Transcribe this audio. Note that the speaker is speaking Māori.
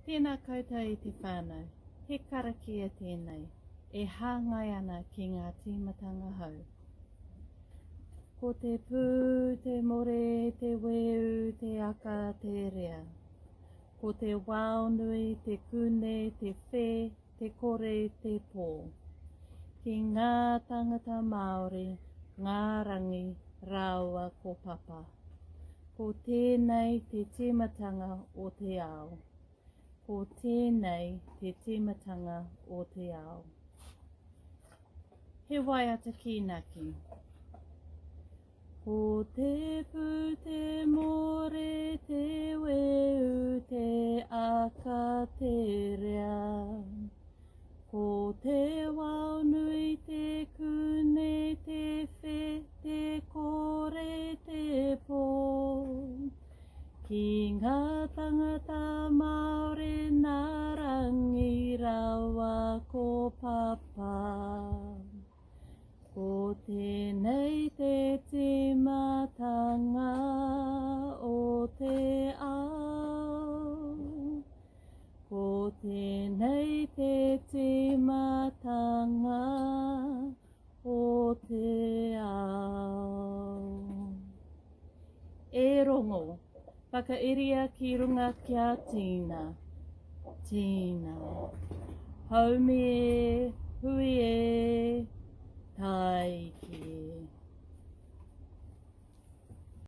Tēnā koutou i te whānau, he karakia tēnei, e hāngai ana ki ngā tīmatanga hau. Ko te pū, te more, te weu, te aka, te rea. Ko te waonui, te kune, te whē, te kore, te pō. Ki ngā tangata Māori, ngā rangi, rāua ko papa. Ko tēnei te tīmatanga o te ao. Ko tēnei te tīmatanga o te ao. He waiata kīnaki. Ko te pū, te more, te weu, te aka, te rea. Ko te waonui, te kune, te whē, te kore, te pō. Ki ngā tangata Māori, ngā rangi, rawa ko papa. Ko tēnei te tīmatanga o te ao. Ko tēnei te tīmatanga o te ao. E rongo, whakairia ki runga kia tīna. Tīna. Haumi e, hui e, taiki e.